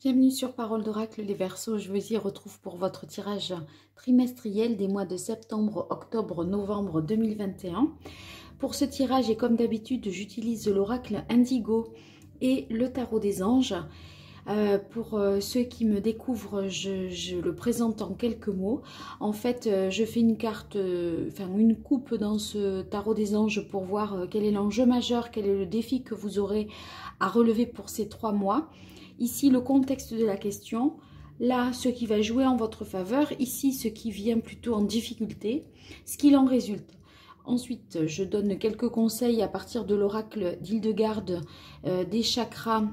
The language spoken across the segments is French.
Bienvenue sur Parole d'Oracle les Verseaux, je vous y retrouve pour votre tirage trimestriel des mois de septembre, octobre, novembre 2021. Pour ce tirage, et comme d'habitude, j'utilise l'oracle Indigo et le tarot des anges. Pour ceux qui me découvrent, je le présente en quelques mots. En fait, je fais une carte, une coupe dans ce tarot des anges pour voir quel est l'enjeu majeur, quel est le défi que vous aurez à relever pour ces 3 mois. Ici, le contexte de la question. Là, ce qui va jouer en votre faveur. Ici, ce qui vient plutôt en difficulté. Ce qu'il en résulte. Ensuite, je donne quelques conseils à partir de l'oracle d'Hildegarde, des chakras,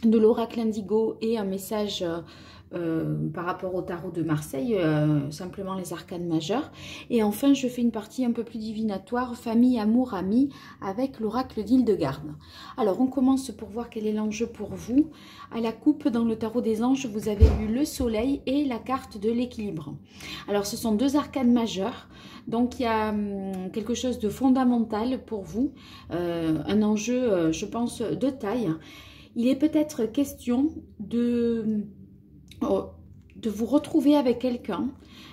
de l'oracle Indigo et un message par rapport au tarot de Marseille, simplement les arcanes majeures. Et enfin, je fais une partie un peu plus divinatoire, famille, amour, amis, avec l'oracle d'Hildegarde. Alors, on commence pour voir quel est l'enjeu pour vous. À la coupe, dans le tarot des anges, vous avez eu le soleil et la carte de l'équilibre. Alors, ce sont deux arcanes majeures. Donc, il y a quelque chose de fondamental pour vous, un enjeu, je pense, de taille. Il est peut-être question de vous retrouver avec quelqu'un,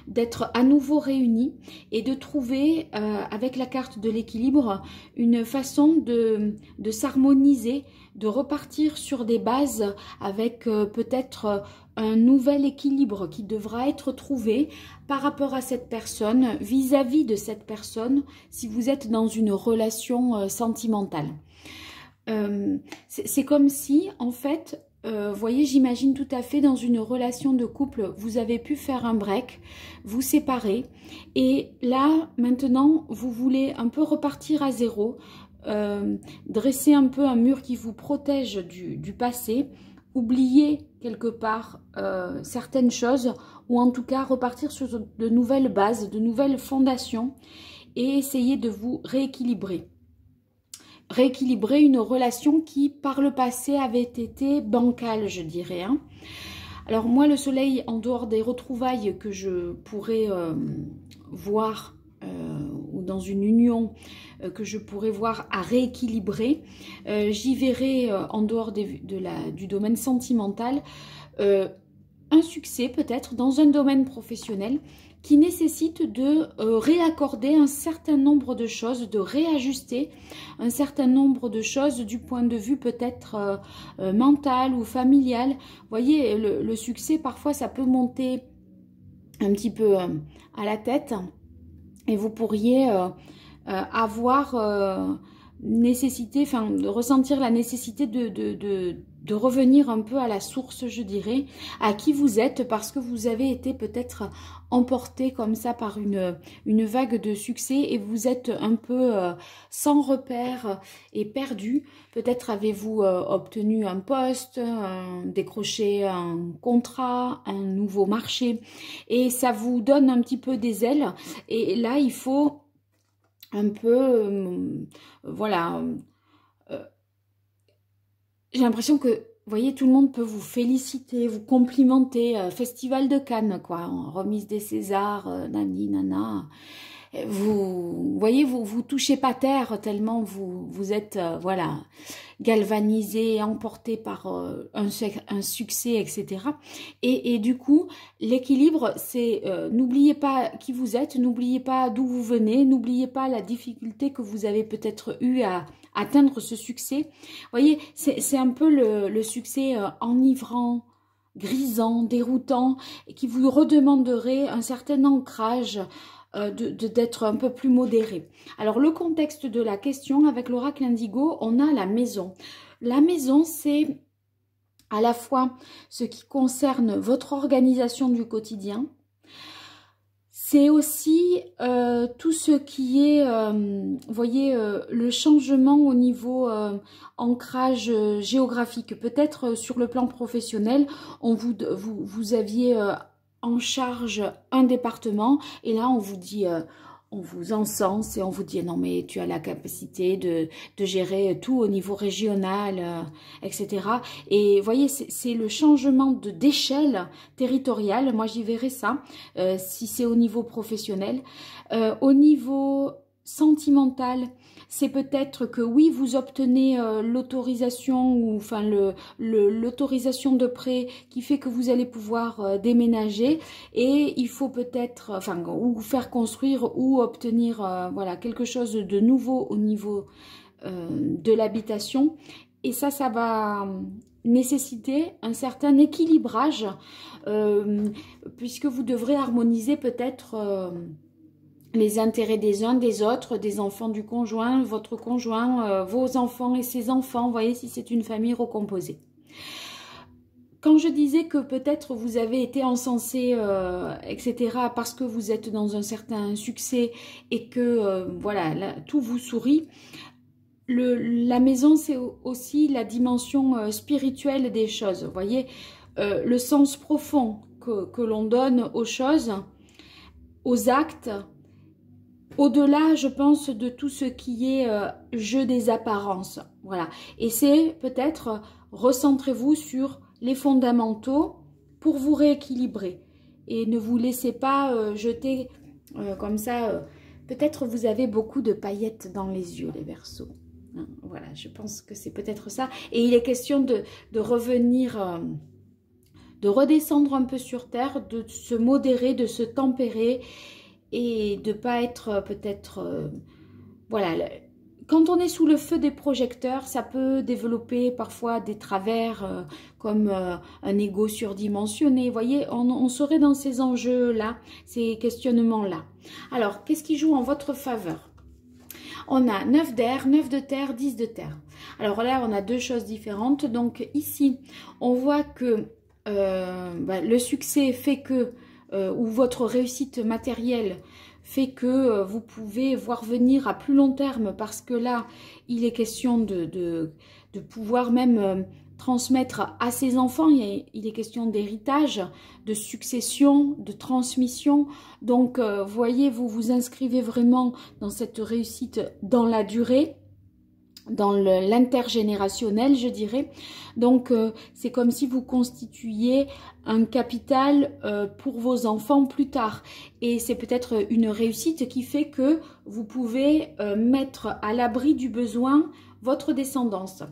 d'être à nouveau réunis et de trouver avec la carte de l'équilibre une façon de s'harmoniser, de repartir sur des bases avec peut-être un nouvel équilibre qui devra être trouvé par rapport à cette personne, vis-à-vis de cette personne, si vous êtes dans une relation sentimentale. C'est comme si, en fait, vous voyez, j'imagine tout à fait dans une relation de couple, vous avez pu faire un break, vous séparer, et là, maintenant, vous voulez un peu repartir à zéro, dresser un peu un mur qui vous protège du passé, oublier quelque part certaines choses, ou en tout cas repartir sur de nouvelles bases, de nouvelles fondations, et essayer de vous rééquilibrer. Rééquilibrer une relation qui, par le passé, avait été bancale, je dirais. Hein. Alors moi, le soleil, en dehors des retrouvailles que je pourrais voir, ou dans une union que je pourrais voir à rééquilibrer, j'y verrai, en dehors du domaine sentimental, un succès peut-être dans un domaine professionnel qui nécessite de réaccorder un certain nombre de choses, de réajuster un certain nombre de choses du point de vue peut-être mental ou familial. Vous voyez, le succès, parfois, ça peut monter un petit peu à la tête et vous pourriez avoir nécessité, de ressentir la nécessité de revenir un peu à la source, je dirais, à qui vous êtes, parce que vous avez été peut-être emporté comme ça par une vague de succès et vous êtes un peu sans repère et perdu. Peut-être avez-vous obtenu un poste, décroché un contrat, un nouveau marché, et ça vous donne un petit peu des ailes. Et là, il faut un peu, voilà, j'ai l'impression que, vous voyez, tout le monde peut vous féliciter, vous complimenter, Festival de Cannes, quoi, remise des Césars, nani, nana. Vous voyez, vous touchez pas terre tellement vous êtes, voilà, galvanisé, emporté par un succès, etc. Et du coup, l'équilibre, c'est n'oubliez pas qui vous êtes, n'oubliez pas d'où vous venez, n'oubliez pas la difficulté que vous avez peut-être eu à atteindre ce succès. Vous voyez, c'est un peu le succès enivrant, grisant, déroutant, et qui vous redemanderait un certain ancrage, d'être un peu plus modéré. Alors, le contexte de la question, avec l'oracle Indigo, on a la maison. La maison, c'est à la fois ce qui concerne votre organisation du quotidien, c'est aussi tout ce qui est, vous voyez, le changement au niveau ancrage géographique. Peut-être sur le plan professionnel, vous aviez en charge un département et là on vous dit, on vous encense et on vous dit non mais tu as la capacité de gérer tout au niveau régional, etc. Et vous voyez, c'est le changement d'échelle territoriale. Moi j'y verrai ça, si c'est au niveau professionnel. Au niveau sentimental. C'est peut-être que oui, vous obtenez l'autorisation ou enfin l'autorisation de prêt qui fait que vous allez pouvoir déménager et il faut peut-être enfin ou faire construire ou obtenir voilà quelque chose de nouveau au niveau de l'habitation. Et ça va nécessiter un certain équilibrage puisque vous devrez harmoniser peut-être les intérêts des uns, des autres, des enfants du conjoint, votre conjoint, vos enfants et ses enfants, vous voyez si c'est une famille recomposée. Quand je disais que peut-être vous avez été encensé, etc., parce que vous êtes dans un certain succès et que voilà, là, tout vous sourit, la maison, c'est aussi la dimension spirituelle des choses. Vous voyez, le sens profond que l'on donne aux choses, aux actes, au-delà, je pense, de tout ce qui est jeu des apparences. Voilà. Et c'est peut-être, recentrez-vous sur les fondamentaux pour vous rééquilibrer. Et ne vous laissez pas jeter comme ça. Peut-être vous avez beaucoup de paillettes dans les yeux, les Verseaux. Voilà, je pense que c'est peut-être ça. Et il est question de revenir, de redescendre un peu sur terre, de se modérer, de se tempérer et de ne pas être peut-être... voilà, quand on est sous le feu des projecteurs, ça peut développer parfois des travers comme un ego surdimensionné. Vous voyez, on serait dans ces enjeux-là, ces questionnements-là. Alors, qu'est-ce qui joue en votre faveur? On a 9 d'air, 9 de terre, 10 de terre. Alors là, on a deux choses différentes. Donc ici, on voit que le succès fait que, ou votre réussite matérielle fait que vous pouvez voir venir à plus long terme parce que là, il est question de pouvoir même transmettre à ses enfants. Il est question d'héritage, de succession, de transmission. Donc, vous voyez, vous vous inscrivez vraiment dans cette réussite dans la durée, dans l'intergénérationnel, je dirais. Donc, c'est comme si vous constituiez un capital pour vos enfants plus tard. Et c'est peut-être une réussite qui fait que vous pouvez mettre à l'abri du besoin votre descendance.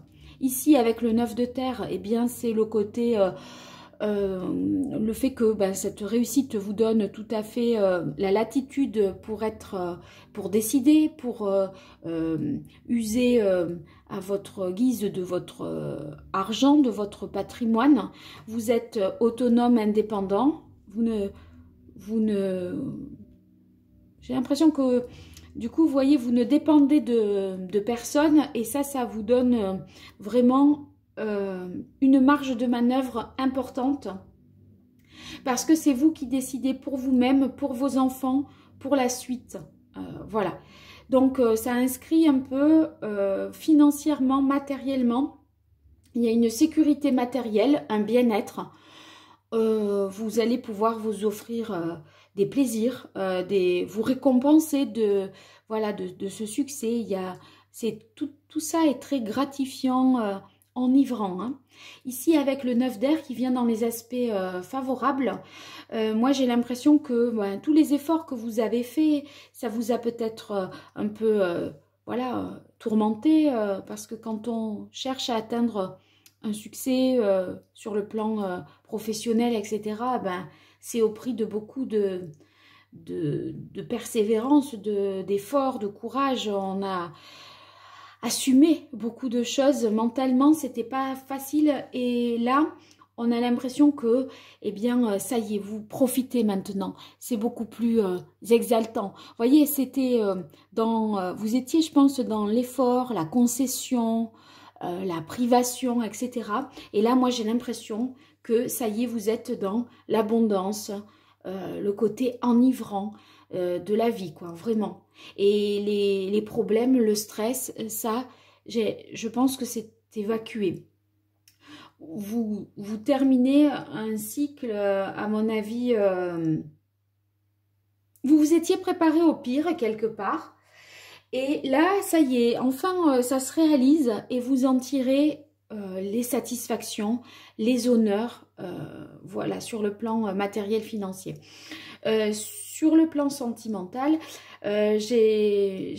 Ici, avec le 9 de terre, eh bien, c'est le côté... le fait que cette réussite vous donne tout à fait la latitude pour décider, pour user à votre guise de votre argent, de votre patrimoine. Vous êtes autonome, indépendant. J'ai l'impression que du coup, vous voyez, vous ne dépendez de personne et ça vous donne vraiment une marge de manœuvre importante parce que c'est vous qui décidez pour vous-même, pour vos enfants, pour la suite. Voilà. Donc, ça inscrit un peu financièrement, matériellement. Il y a une sécurité matérielle, un bien-être. Vous allez pouvoir vous offrir des plaisirs, vous récompenser de ce succès. Tout ça est très gratifiant, enivrant. Hein. Ici, avec le 9 d'air qui vient dans les aspects favorables, moi j'ai l'impression que tous les efforts que vous avez faits, ça vous a peut-être un peu tourmenté, parce que quand on cherche à atteindre un succès sur le plan professionnel, etc., c'est au prix de beaucoup de persévérance, d'efforts, de courage. On a assumé beaucoup de choses. Mentalement, c'était pas facile. Et là, on a l'impression que, eh bien, ça y est, vous profitez maintenant. C'est beaucoup plus exaltant. Vous voyez, c'était vous étiez, je pense, dans l'effort, la concession, la privation, etc. Et là, moi, j'ai l'impression que ça y est, vous êtes dans l'abondance, le côté enivrant de la vie, quoi, vraiment. Et les problèmes, le stress, ça, je pense que c'est évacué. Vous terminez un cycle, à mon avis, vous vous étiez préparé au pire quelque part. Et là, ça y est, enfin, ça se réalise et vous en tirez les satisfactions, les honneurs, voilà, sur le plan matériel financier. Sur le plan sentimental, j'ai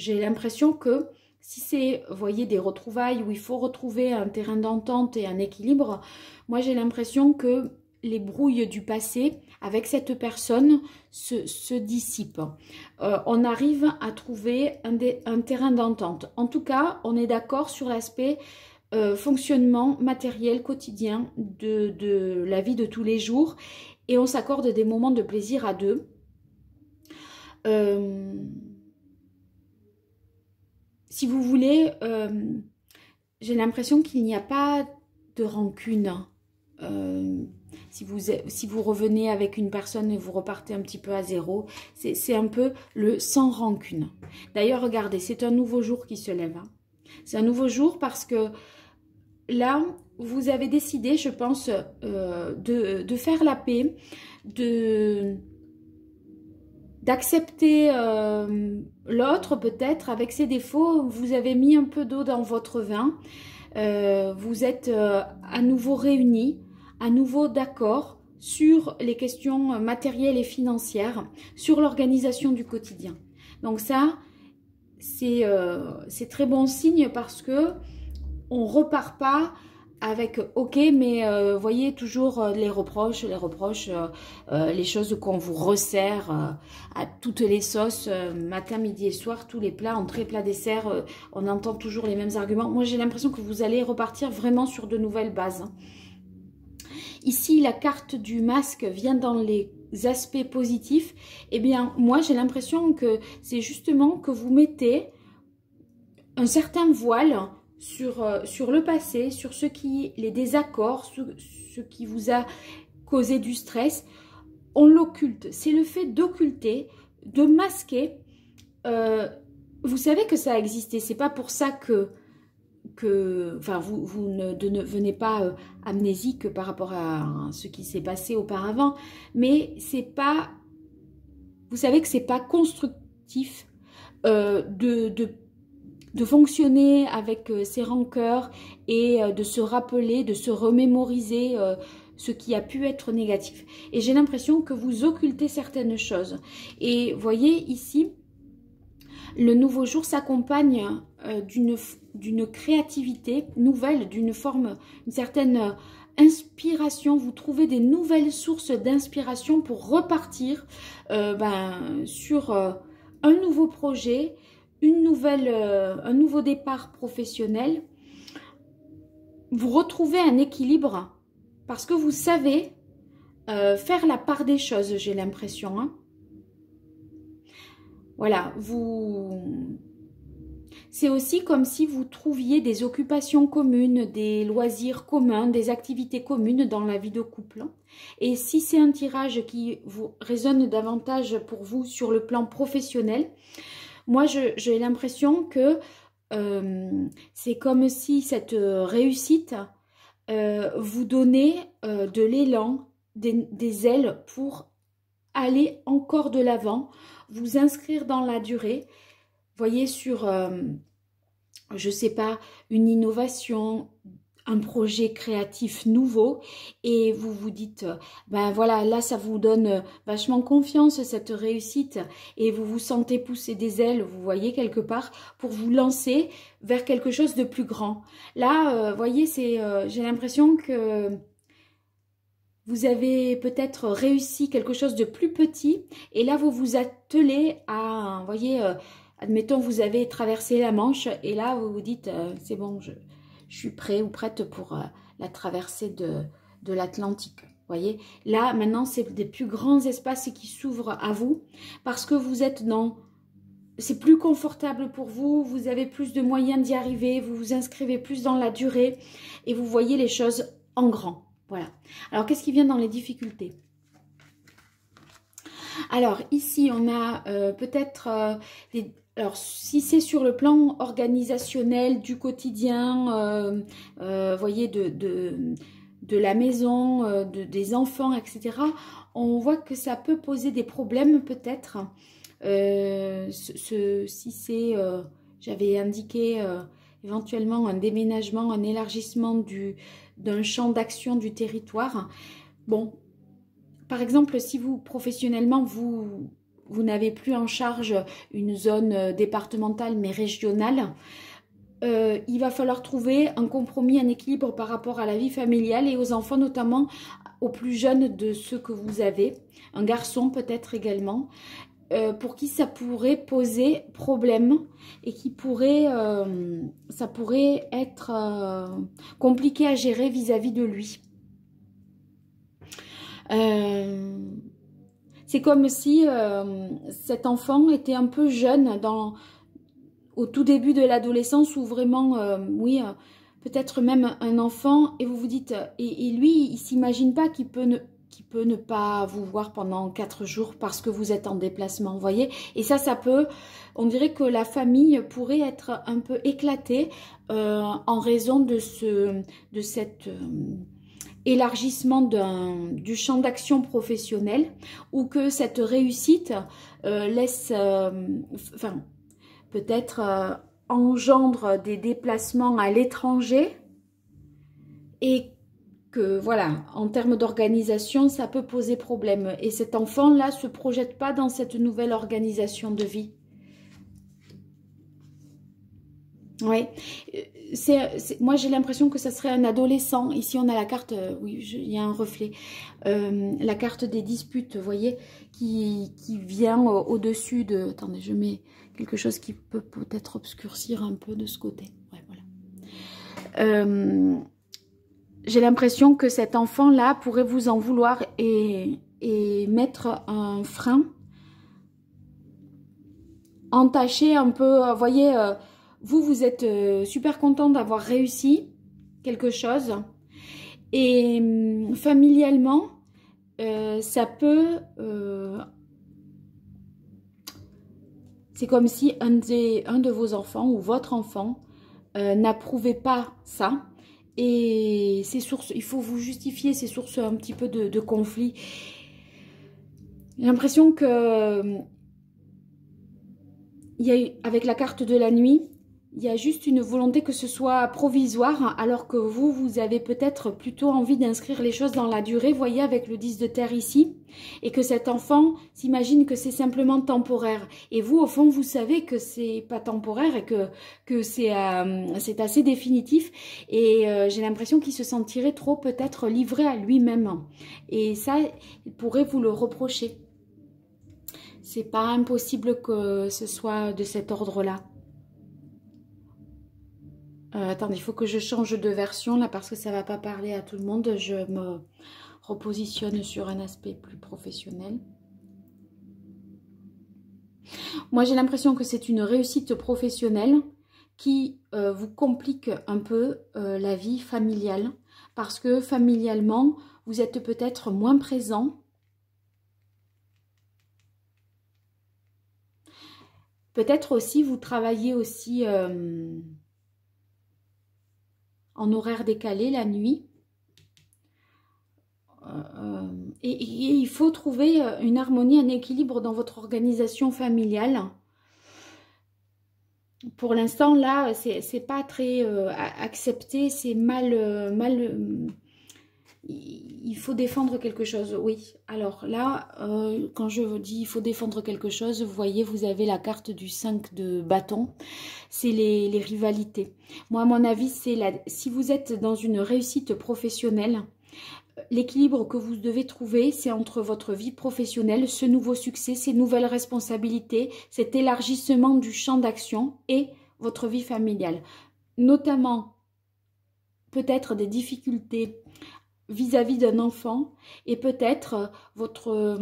l'impression que si c'est, vous voyez, des retrouvailles où il faut retrouver un terrain d'entente et un équilibre, moi j'ai l'impression que les brouilles du passé avec cette personne se dissipent. On arrive à trouver un terrain d'entente. En tout cas, on est d'accord sur l'aspect fonctionnement matériel quotidien de la vie de tous les jours et on s'accorde des moments de plaisir à deux. Si vous voulez, j'ai l'impression qu'il n'y a pas de rancune. Si vous revenez avec une personne et vous repartez un petit peu à zéro, c'est un peu le sans rancune. D'ailleurs, regardez, c'est un nouveau jour qui se lève. Hein. C'est un nouveau jour parce que là, vous avez décidé, je pense, de faire la paix, d'accepter l'autre peut-être avec ses défauts. Vous avez mis un peu d'eau dans votre vin. Vous êtes à nouveau réunis, à nouveau d'accord sur les questions matérielles et financières, sur l'organisation du quotidien. Donc ça, c'est très bon signe parce que on repart pas avec ok, mais voyez toujours les reproches, les choses qu'on vous resserre à toutes les sauces, matin, midi et soir, tous les plats, entrées, plats, desserts, on entend toujours les mêmes arguments. Moi, j'ai l'impression que vous allez repartir vraiment sur de nouvelles bases. Ici, la carte du masque vient dans les aspects positifs. Eh bien, moi, j'ai l'impression que c'est justement que vous mettez un certain voile sur le passé, sur les désaccords, ce qui vous a causé du stress. On l'occulte. C'est le fait d'occulter, de masquer. Vous savez que ça a existé. C'est pas pour ça enfin, vous ne devenez pas amnésique par rapport à ce qui s'est passé auparavant. Mais c'est pas... Vous savez que c'est pas constructif de fonctionner avec ses rancœurs et de se rappeler, de se remémoriser ce qui a pu être négatif. Et j'ai l'impression que vous occultez certaines choses. Et voyez ici, le nouveau jour s'accompagne d'une créativité nouvelle, d'une certaine inspiration. Vous trouvez des nouvelles sources d'inspiration pour repartir sur un nouveau projet, un nouveau départ professionnel. Vous retrouvez un équilibre parce que vous savez faire la part des choses, j'ai l'impression. Hein. Voilà, c'est aussi comme si vous trouviez des occupations communes, des loisirs communs, des activités communes dans la vie de couple. Et si c'est un tirage qui vous résonne davantage pour vous sur le plan professionnel, moi, j'ai l'impression que c'est comme si cette réussite vous donnait de l'élan, des ailes pour aller encore de l'avant, vous inscrire dans la durée. Voyez, sur, je ne sais pas, une innovation, un projet créatif nouveau et vous vous dites, ben voilà, là ça vous donne vachement confiance cette réussite et vous vous sentez pousser des ailes, vous voyez quelque part, pour vous lancer vers quelque chose de plus grand. Là, voyez, j'ai l'impression que vous avez peut-être réussi quelque chose de plus petit et là vous vous attelez à, voyez, admettons vous avez traversé la Manche et là vous vous dites, c'est bon, je suis prêt ou prête pour la traversée de l'Atlantique. Voyez, là maintenant c'est des plus grands espaces qui s'ouvrent à vous parce que vous êtes dans... C'est plus confortable pour vous, vous avez plus de moyens d'y arriver, vous vous inscrivez plus dans la durée et vous voyez les choses en grand. Voilà. Alors qu'est-ce qui vient dans les difficultés? Alors ici on a peut-être... Alors, si c'est sur le plan organisationnel, du quotidien, voyez, de la maison, des enfants, etc., on voit que ça peut poser des problèmes peut-être. Si c'est, j'avais indiqué éventuellement un déménagement, un élargissement d'un champ d'action du territoire. Bon, par exemple, si vous, professionnellement, vous n'avez plus en charge une zone départementale mais régionale, il va falloir trouver un compromis, un équilibre par rapport à la vie familiale et aux enfants, notamment aux plus jeunes de ceux que vous avez, un garçon peut-être également, pour qui ça pourrait poser problème et qui pourrait, ça pourrait être compliqué à gérer vis-à-vis de lui. C'est comme si cet enfant était un peu jeune au tout début de l'adolescence ou vraiment, oui, peut-être même un enfant et vous vous dites, et lui, il s'imagine pas qu'il peut ne pas vous voir pendant 4 jours parce que vous êtes en déplacement, vous voyez. Et ça peut, on dirait que la famille pourrait être un peu éclatée en raison de cet élargissement du champ d'action professionnel ou que cette réussite laisse, enfin, peut-être engendre des déplacements à l'étranger et que voilà, en termes d'organisation, ça peut poser problème. Et cet enfant-là se projette pas dans cette nouvelle organisation de vie. Ouais, moi j'ai l'impression que ça serait un adolescent. Ici on a la carte, oui, il y a un reflet. La carte des disputes, vous voyez, qui vient au-dessus de... Attendez, je mets quelque chose qui peut peut-être obscurcir un peu de ce côté. Ouais, voilà. J'ai l'impression que cet enfant-là pourrait vous en vouloir et mettre un frein, entacher un peu, vous voyez... vous êtes super content d'avoir réussi quelque chose et familialement, ça peut... c'est comme si un de vos enfants ou votre enfant n'approuvait pas ça et ces sources, il faut vous justifier ces sources un petit peu de conflit. J'ai l'impression que avec la carte de la nuit, il y a juste une volonté que ce soit provisoire, alors que vous avez peut-être plutôt envie d'inscrire les choses dans la durée, voyez, avec le 10 de terre ici, et que cet enfant s'imagine que c'est simplement temporaire. Et vous, au fond, vous savez que c'est pas temporaire et que c'est assez définitif. Et j'ai l'impression qu'il se sentirait trop peut-être livré à lui-même. Et ça, il pourrait vous le reprocher. C'est pas impossible que ce soit de cet ordre-là. Attendez, il faut que je change de version là parce que ça ne va pas parler à tout le monde. Je me repositionne sur un aspect plus professionnel. Moi, j'ai l'impression que c'est une réussite professionnelle qui vous complique un peu la vie familiale parce que familialement, vous êtes peut-être moins présent. Peut-être aussi, vous travaillez aussi... en horaire décalé la nuit. Et il faut trouver une harmonie, un équilibre dans votre organisation familiale. Pour l'instant, là, c'est pas très accepté, c'est mal... il faut défendre quelque chose, oui. Alors là, quand je vous dis il faut défendre quelque chose, vous voyez, vous avez la carte du 5 de bâton. C'est les rivalités. Moi, à mon avis, si vous êtes dans une réussite professionnelle, l'équilibre que vous devez trouver, c'est entre votre vie professionnelle, ce nouveau succès, ces nouvelles responsabilités, cet élargissement du champ d'action et votre vie familiale. Notamment, peut-être des difficultés vis-à-vis d'un enfant et peut-être votre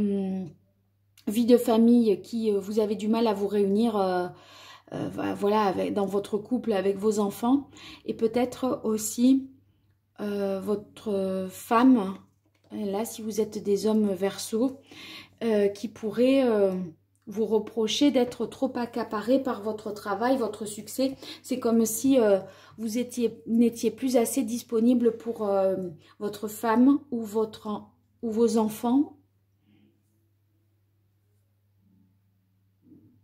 vie de famille qui vous avez du mal à vous réunir voilà, dans votre couple avec vos enfants et peut-être aussi votre femme, là si vous êtes des hommes Verseau, qui pourrait vous reprocher d'être trop accaparé par votre travail, votre succès. C'est comme si vous n'étiez plus assez disponible pour votre femme ou vos enfants.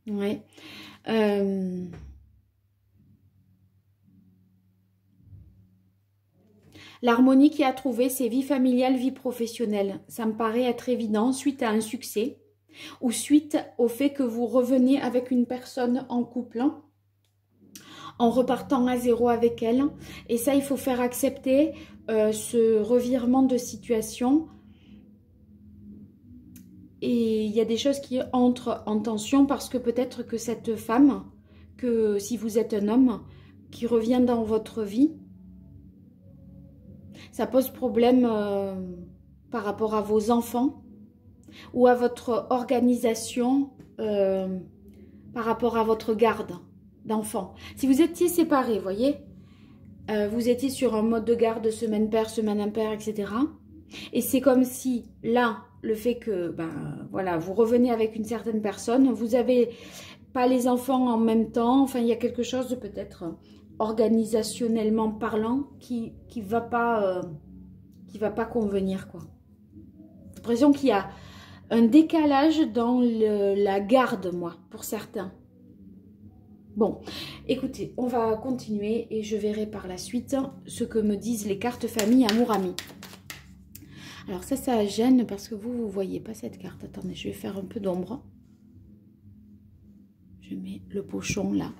Ouais. L'harmonie qui a trouvé, c'est vie familiale, vie professionnelle. Ça me paraît être évident suite à un succès ou suite au fait que vous revenez avec une personne en couple, en repartant à zéro avec elle. Et ça, il faut faire accepter ce revirement de situation. Et il y a des choses qui entrent en tension parce que peut-être que cette femme, que si vous êtes un homme, qui revient dans votre vie, ça pose problème par rapport à vos enfants ou à votre organisation par rapport à votre garde d'enfants. Si vous étiez séparés, vous voyez, vous étiez sur un mode de garde semaine paire, semaine impaire, etc. Et c'est comme si là, le fait que ben, voilà, vous revenez avec une certaine personne, vous n'avez pas les enfants en même temps, enfin il y a quelque chose de peut-être organisationnellement parlant qui va pas convenir, quoi. J'ai l'impression qu'il y a un décalage dans la garde, moi, pour certains. Bon, écoutez, on va continuer et je verrai par la suite ce que me disent les cartes famille, amour, ami. Alors ça gêne parce que vous ne voyez pas cette carte. Attendez, je vais faire un peu d'ombre. Je mets le pochon là.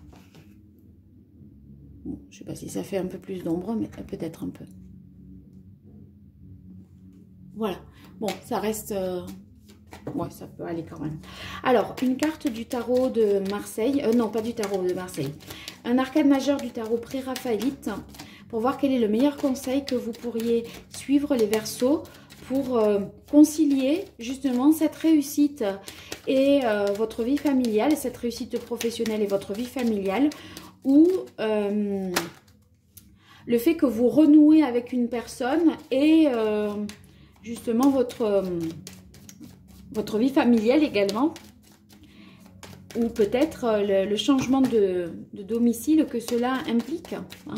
Bon, je ne sais pas si ça fait un peu plus d'ombre, mais peut-être un peu. Voilà. Bon, ça reste... ouais, ça peut aller quand même. Alors, une carte du tarot de Marseille. Non, pas du tarot de Marseille. Un arcane majeur du tarot pré-raphaélite pour voir quel est le meilleur conseil que vous pourriez suivre, les Verseaux, pour concilier justement cette réussite et votre vie familiale, cette réussite professionnelle et votre vie familiale, ou le fait que vous renouez avec une personne et justement votre vie familiale également, ou peut-être le changement de domicile que cela implique. Hein.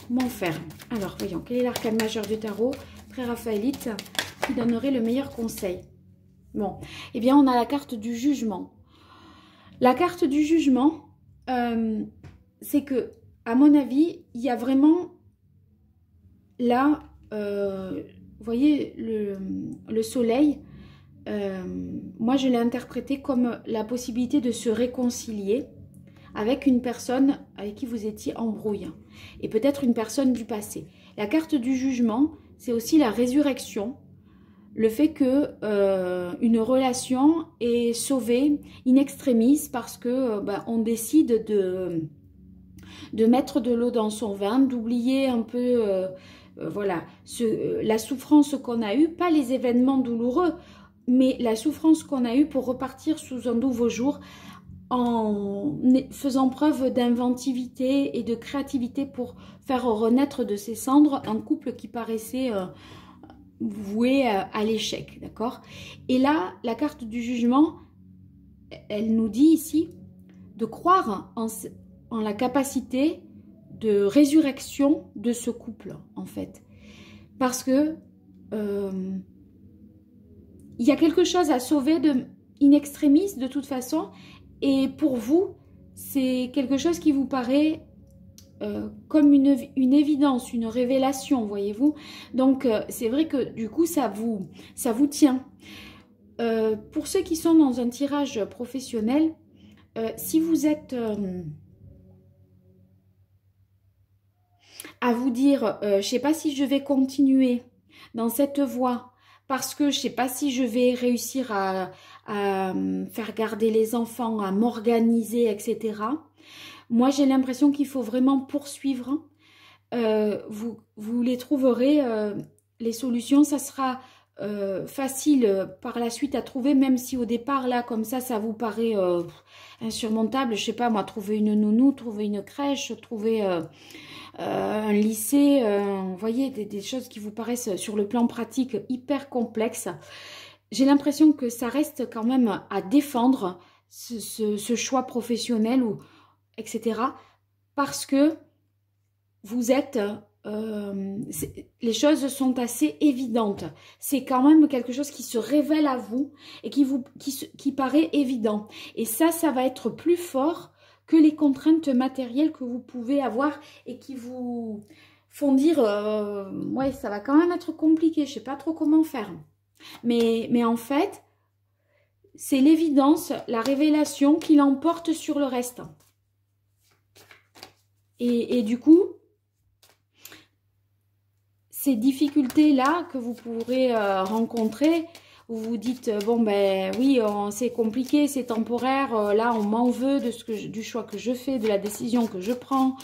Comment faire? Alors, voyons, quel est l'arcane majeur du tarot pré-raphaélite qui donnerait le meilleur conseil? Bon, eh bien, on a la carte du jugement. La carte du jugement, c'est que, à mon avis, il y a vraiment là, vous voyez, le soleil. Moi, je l'ai interprété comme la possibilité de se réconcilier avec une personne avec qui vous étiez en brouille et peut-être une personne du passé. La carte du jugement, c'est aussi la résurrection, le fait que une relation est sauvée in extremis parce que on décide de mettre de l'eau dans son vin, d'oublier un peu voilà, la souffrance qu'on a eue, pas les événements douloureux, mais la souffrance qu'on a eue pour repartir sous un nouveau jour en faisant preuve d'inventivité et de créativité pour faire renaître de ses cendres un couple qui paraissait voué à l'échec, d'accord? Et là, la carte du jugement, elle nous dit ici de croire en la capacité de résurrection de ce couple, en fait. Parce que il y a quelque chose à sauver in extremis de toute façon, et pour vous, c'est quelque chose qui vous paraît comme une évidence, une révélation, voyez-vous. Donc, c'est vrai que du coup, ça vous tient. Pour ceux qui sont dans un tirage professionnel, si vous êtes à vous dire, je ne sais pas si je vais continuer dans cette voie, parce que je ne sais pas si je vais réussir à faire garder les enfants, à m'organiser, etc. Moi, j'ai l'impression qu'il faut vraiment poursuivre. Vous les trouverez, les solutions, ça sera facile par la suite à trouver, même si au départ, là, comme ça vous paraît insurmontable. Je ne sais pas, moi, trouver une nounou, trouver une crèche, trouver... un lycée, vous voyez, des choses qui vous paraissent sur le plan pratique hyper complexes. J'ai l'impression que ça reste quand même à défendre ce choix professionnel, ou etc. Parce que vous êtes... les choses sont assez évidentes. C'est quand même quelque chose qui se révèle à vous et qui paraît évident. Et ça va être plus fort que les contraintes matérielles que vous pouvez avoir et qui vous font dire ouais, ça va quand même être compliqué, je sais pas trop comment faire. Mais en fait, c'est l'évidence, la révélation qui l'emporte sur le reste. Et du coup, ces difficultés-là que vous pourrez rencontrer, où vous dites, bon ben oui, c'est compliqué, c'est temporaire, là on m'en veut de du choix que je fais, de la décision que je prends,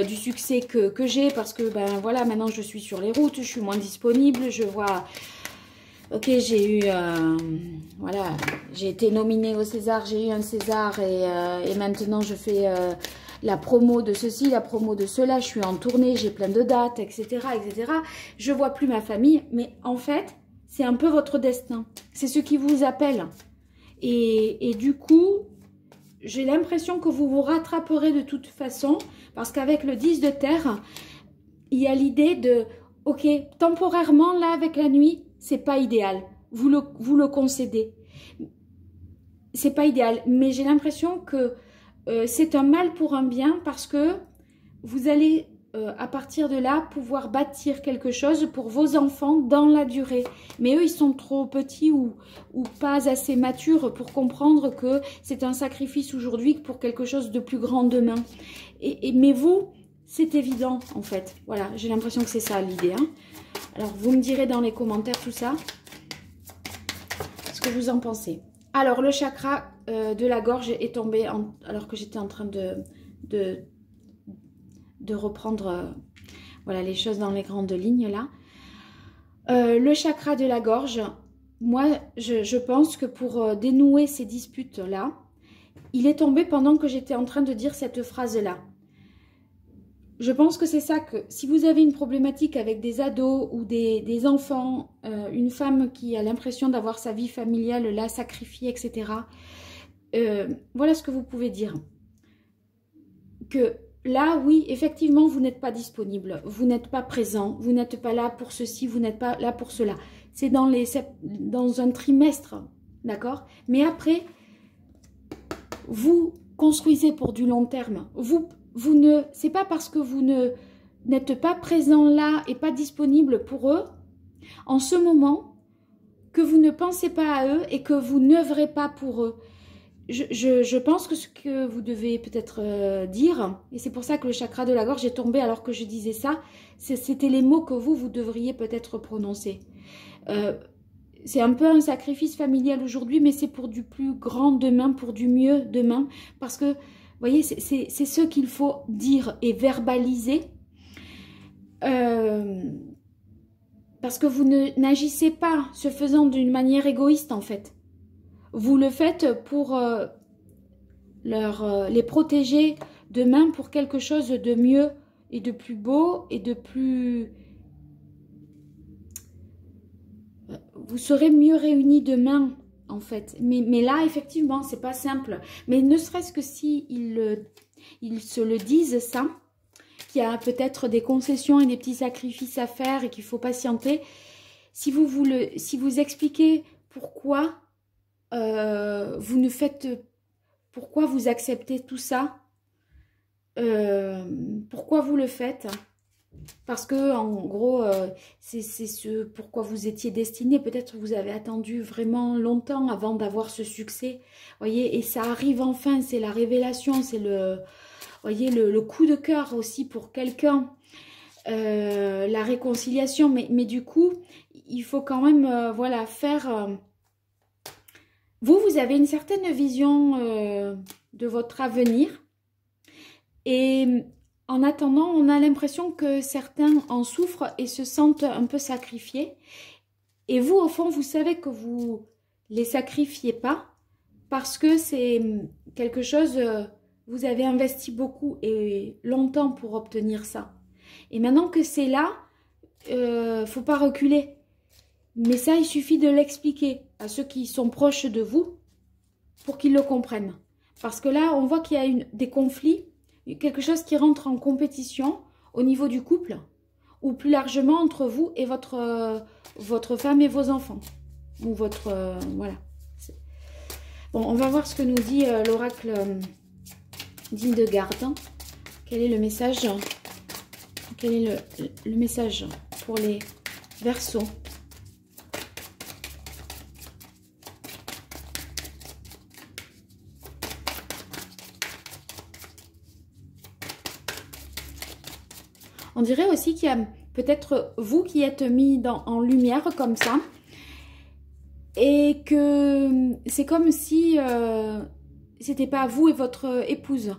du succès que j'ai, parce que ben voilà, maintenant je suis sur les routes, je suis moins disponible, je vois... Ok, j'ai eu, voilà, j'ai été nominée au César, j'ai eu un César et maintenant je fais la promo de ceci, la promo de cela, je suis en tournée, j'ai plein de dates, etc., etc. Je vois plus ma famille, mais en fait, c'est un peu votre destin. C'est ce qui vous appelle. Et du coup, j'ai l'impression que vous vous rattraperez de toute façon, parce qu'avec le 10 de terre, il y a l'idée de, ok, temporairement, là, avec la nuit, c'est pas idéal. Vous le concédez. C'est pas idéal. Mais j'ai l'impression que c'est un mal pour un bien parce que vous allez, à partir de là, pouvoir bâtir quelque chose pour vos enfants dans la durée. Mais eux, ils sont trop petits ou pas assez matures pour comprendre que c'est un sacrifice aujourd'hui pour quelque chose de plus grand demain. Mais vous, c'est évident, en fait. Voilà, j'ai l'impression que c'est ça l'idée, hein. Alors, vous me direz dans les commentaires tout ça, ce que vous en pensez. Alors, le chakra de la gorge est tombé alors que j'étais en train de reprendre voilà, les choses dans les grandes lignes, là. Le chakra de la gorge, moi, je pense que pour dénouer ces disputes-là, il est tombé pendant que j'étais en train de dire cette phrase-là. Je pense que c'est ça que, si vous avez une problématique avec des ados ou des enfants, une femme qui a l'impression d'avoir sa vie familiale là sacrifiée, etc., voilà ce que vous pouvez dire. Que là, oui, effectivement, vous n'êtes pas disponible, vous n'êtes pas présent, vous n'êtes pas là pour ceci, vous n'êtes pas là pour cela. C'est dans un trimestre, d'accord? Mais après, vous construisez pour du long terme. C'est pas parce que vous n'êtes pas présent là et pas disponible pour eux, en ce moment, que vous ne pensez pas à eux et que vous n'œuvrez pas pour eux. Je pense que ce que vous devez peut-être dire, et c'est pour ça que le chakra de la gorge est tombé alors que je disais ça, c'était les mots que vous devriez peut-être prononcer. C'est un peu un sacrifice familial aujourd'hui, mais c'est pour du plus grand demain, pour du mieux demain, parce que vous voyez, c'est ce qu'il faut dire et verbaliser. Parce que vous n'agissez pas se faisant d'une manière égoïste, en fait. Vous le faites pour les protéger demain pour quelque chose de mieux et de plus beau et de plus... Vous serez mieux réunis demain, en fait. Mais là, effectivement, c'est pas simple. Mais ne serait-ce que si ils se le disent, ça, qu'il y a peut-être des concessions et des petits sacrifices à faire et qu'il faut patienter. Si vous expliquez pourquoi pourquoi vous acceptez tout ça, pourquoi vous le faites, parce que en gros c'est ce pourquoi vous étiez destiné. Peut-être vous avez attendu vraiment longtemps avant d'avoir ce succès, voyez, et ça arrive enfin, c'est la révélation, c'est voyez, le coup de cœur aussi pour quelqu'un, la réconciliation, mais du coup il faut quand même voilà, faire vous avez une certaine vision de votre avenir, et en attendant, on a l'impression que certains en souffrent et se sentent un peu sacrifiés. Et vous, au fond, vous savez que vous les sacrifiez pas parce que c'est quelque chose, vous avez investi beaucoup et longtemps pour obtenir ça. Et maintenant que c'est là, faut pas reculer. Mais ça, il suffit de l'expliquer à ceux qui sont proches de vous pour qu'ils le comprennent. Parce que là, on voit qu'il y a des conflits, quelque chose qui rentre en compétition au niveau du couple, ou plus largement entre vous et votre femme et vos enfants. Ou votre... voilà. Bon, on va voir ce que nous dit l'oracle d'Hildegarde. Quel est le message Quel est le message pour les Verseaux? On dirait aussi qu'il y a peut-être vous qui êtes mis en lumière comme ça. Et que c'est comme si c'était pas vous et votre épouse,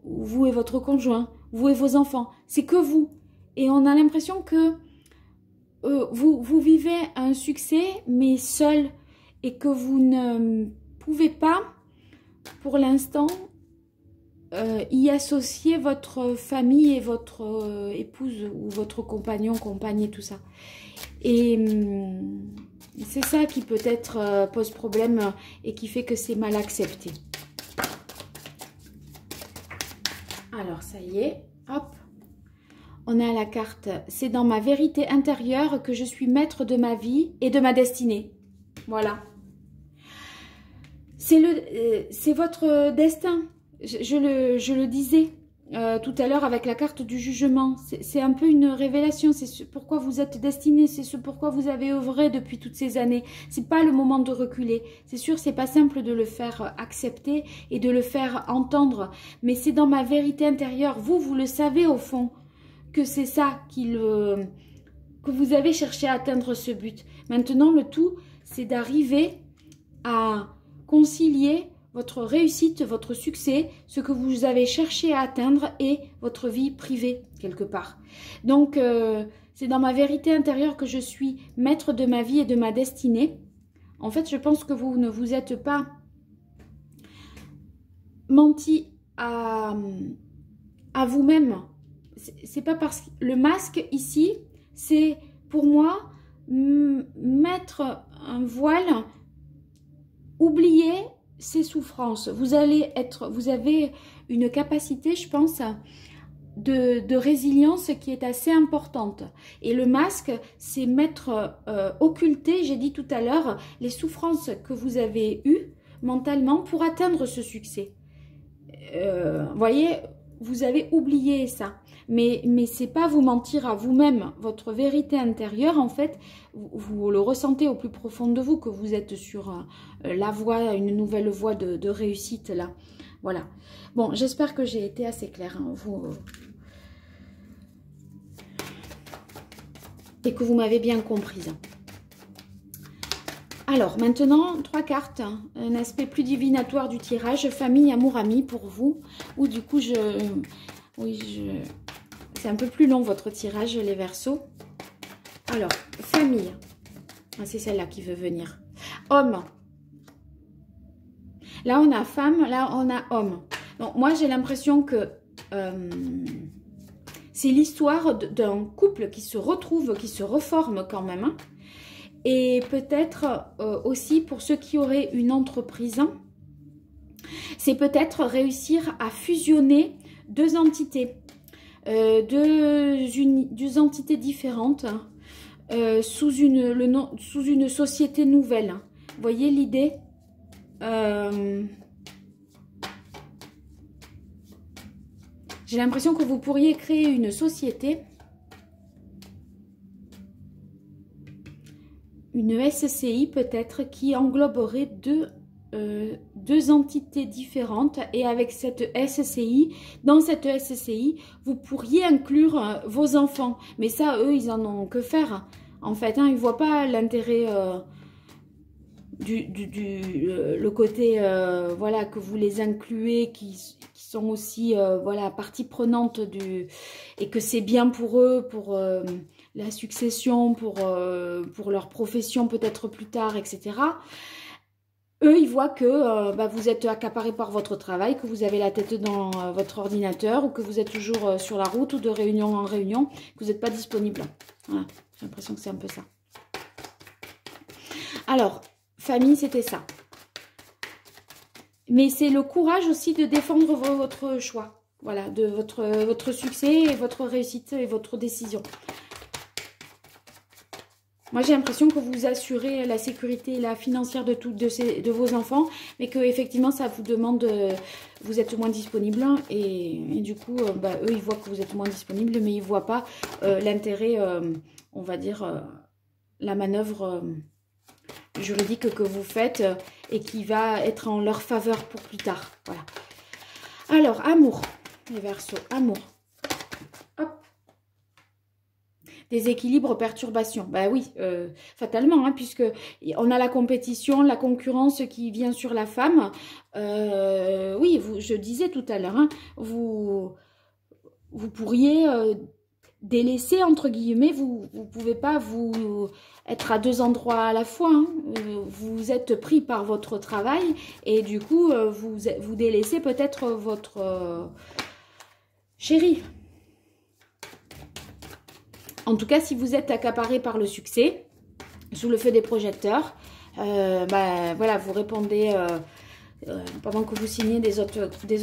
vous et votre conjoint, vous et vos enfants. C'est que vous. Et on a l'impression que vous vivez un succès, mais seul. Et que vous ne pouvez pas, pour l'instant, y associer votre famille et votre épouse ou votre compagnon, compagne et tout ça. Et c'est ça qui peut-être pose problème et qui fait que c'est mal accepté. Alors, ça y est, hop. On a la carte. C'est dans ma vérité intérieure que je suis maître de ma vie et de ma destinée. Voilà. C'est votre destin. Je le disais tout à l'heure avec la carte du jugement. C'est un peu une révélation. C'est ce pourquoi vous êtes destiné. C'est ce pourquoi vous avez œuvré depuis toutes ces années. C'est pas le moment de reculer. C'est sûr, c'est pas simple de le faire accepter et de le faire entendre. Mais c'est dans ma vérité intérieure. Vous le savez au fond que c'est ça que vous avez cherché à atteindre ce but. Maintenant, le tout, c'est d'arriver à concilier votre réussite, votre succès, ce que vous avez cherché à atteindre et votre vie privée, quelque part. Donc, c'est dans ma vérité intérieure que je suis maître de ma vie et de ma destinée. En fait, je pense que vous ne vous êtes pas menti à vous-même. C'est pas parce que le masque ici, c'est pour moi mettre un voile, oublier ces souffrances. Vous avez une capacité, je pense, de résilience qui est assez importante. Et le masque, c'est mettre, occulter, j'ai dit tout à l'heure, les souffrances que vous avez eues mentalement pour atteindre ce succès. Voyez, vous avez oublié ça. Mais c'est pas vous mentir à vous-même. Votre vérité intérieure, en fait, vous le ressentez au plus profond de vous, que vous êtes sur la voie, une nouvelle voie de réussite, là. Voilà. Bon, j'espère que j'ai été assez claire. Hein, et que vous m'avez bien comprise. Alors, maintenant, 3 cartes. Un aspect plus divinatoire du tirage. Famille, amour, ami pour vous. Ou du coup, c'est un peu plus long votre tirage, les Verseaux. Alors, famille. Ah, c'est celle-là qui veut venir. Homme. Là, on a femme. Là, on a homme. Donc, moi, j'ai l'impression que c'est l'histoire d'un couple qui se retrouve, qui se reforme quand même. Hein. Et peut-être aussi pour ceux qui auraient une entreprise, c'est peut-être réussir à fusionner 2 entités. 2 entités différentes sous une société nouvelle. Vous voyez l'idée? J'ai l'impression que vous pourriez créer une société, une SCI peut-être, qui engloberait 2 entités différentes. Et avec cette SCI, dans cette SCI, vous pourriez inclure vos enfants. Mais ça, eux, ils en ont que faire. En fait, hein, ils ne voient pas l'intérêt le côté, voilà, que vous les incluez, qui sont aussi, voilà, partie prenante et que c'est bien pour eux, pour la succession, pour leur profession peut-être plus tard, etc. Eux, ils voient que vous êtes accaparé par votre travail, que vous avez la tête dans votre ordinateur ou que vous êtes toujours sur la route ou de réunion en réunion, que vous n'êtes pas disponible. Voilà, j'ai l'impression que c'est un peu ça. Alors, famille, c'était ça. Mais c'est le courage aussi de défendre votre choix. Voilà, de votre succès et votre réussite et votre décision. Moi, j'ai l'impression que vous assurez la sécurité la financière de vos enfants, mais que effectivement, ça vous demande, vous êtes moins disponible. Et du coup, bah, eux, ils voient que vous êtes moins disponible, mais ils ne voient pas l'intérêt, on va dire, la manœuvre juridique que vous faites et qui va être en leur faveur pour plus tard. Voilà. Alors, amour, les Verseaux, amour. Hop. Déséquilibre, perturbation. Ben oui, fatalement, hein, puisque on a la compétition, la concurrence qui vient sur la femme. Oui, je disais tout à l'heure, hein, vous pourriez délaisser, entre guillemets, vous ne pouvez pas vous être à deux endroits à la fois. Hein. Vous êtes pris par votre travail et du coup, vous délaissez peut-être votre chéri. En tout cas, si vous êtes accaparé par le succès, sous le feu des projecteurs, bah, voilà, vous répondez pendant que vous signez des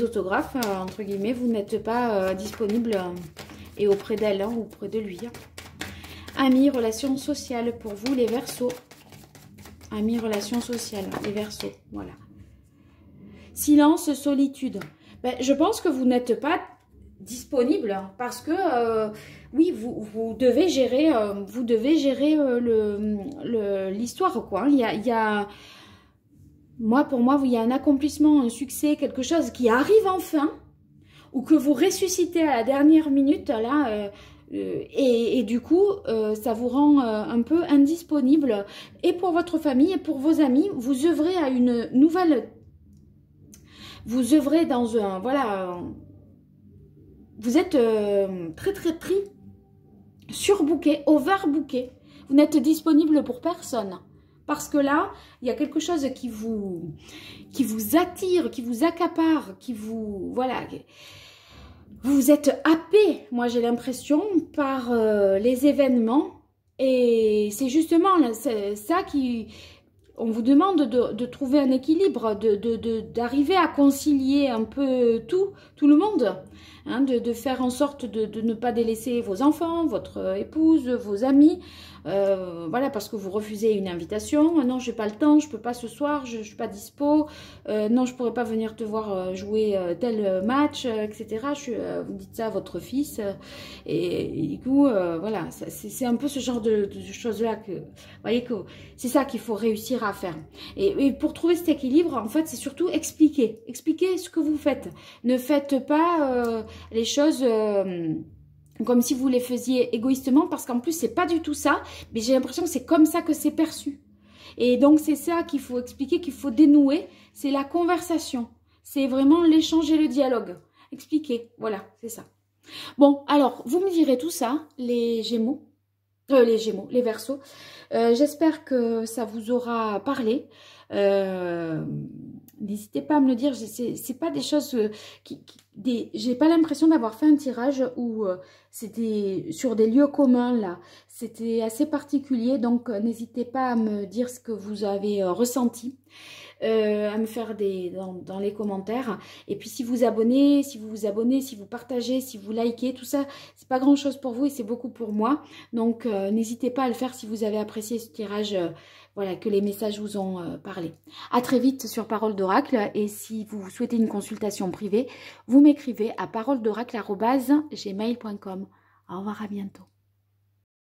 autographes, entre guillemets, vous n'êtes pas disponible et auprès d'elle hein, ou auprès de lui. Hein. Amis, relations sociales pour vous, les Verseaux. Amis, relations sociales, les Verseaux, voilà. Silence, solitude. Ben, je pense que vous n'êtes pas disponible parce que oui vous devez gérer l'histoire quoi. Pour moi il y a un accomplissement, un succès, quelque chose qui arrive enfin ou que vous ressuscitez à la dernière minute là et du coup ça vous rend un peu indisponible et pour votre famille et pour vos amis. Vous œuvrez à une nouvelle, vous œuvrez dans un voilà. Vous êtes très pris, surbooké, overbooké. Vous n'êtes disponible pour personne. Parce que là, il y a quelque chose qui vous attire, qui vous accapare, qui vous... Voilà. Vous êtes happé, moi j'ai l'impression, par les événements. Et c'est justement ça qui... On vous demande de trouver un équilibre, d'arriver à concilier un peu tout le monde, hein, de faire en sorte de ne pas délaisser vos enfants, votre épouse, vos amis, voilà, parce que vous refusez une invitation. Non, j'ai pas le temps, je peux pas ce soir, je suis pas dispo, non, je pourrais pas venir te voir jouer tel match, etc. Vous dites ça à votre fils, et du coup, voilà, c'est un peu ce genre de choses-là que, vous voyez que c'est ça qu'il faut réussir à faire. Et pour trouver cet équilibre, en fait, c'est surtout expliquer ce que vous faites. Ne faites pas les choses comme si vous les faisiez égoïstement, parce qu'en plus, c'est pas du tout ça, mais j'ai l'impression que c'est comme ça que c'est perçu. Et donc, c'est ça qu'il faut expliquer, qu'il faut dénouer, c'est la conversation. C'est vraiment l'échange et le dialogue. Expliquer, voilà, c'est ça. Bon, alors, vous me direz tout ça, les Gémeaux, les Verseaux. J'espère que ça vous aura parlé. N'hésitez pas à me le dire. C'est pas des choses j'ai pas l'impression d'avoir fait un tirage où c'était sur des lieux communs là. C'était assez particulier, donc n'hésitez pas à me dire ce que vous avez ressenti. À me faire dans les commentaires. Et puis si vous vous abonnez, si vous partagez, si vous likez, tout ça, c'est pas grand chose pour vous et c'est beaucoup pour moi. Donc n'hésitez pas à le faire si vous avez apprécié ce tirage, voilà, que les messages vous ont parlé. À très vite sur Parole d'Oracle, et si vous souhaitez une consultation privée, vous m'écrivez à paroledoracle@gmail.com. Au revoir, à bientôt.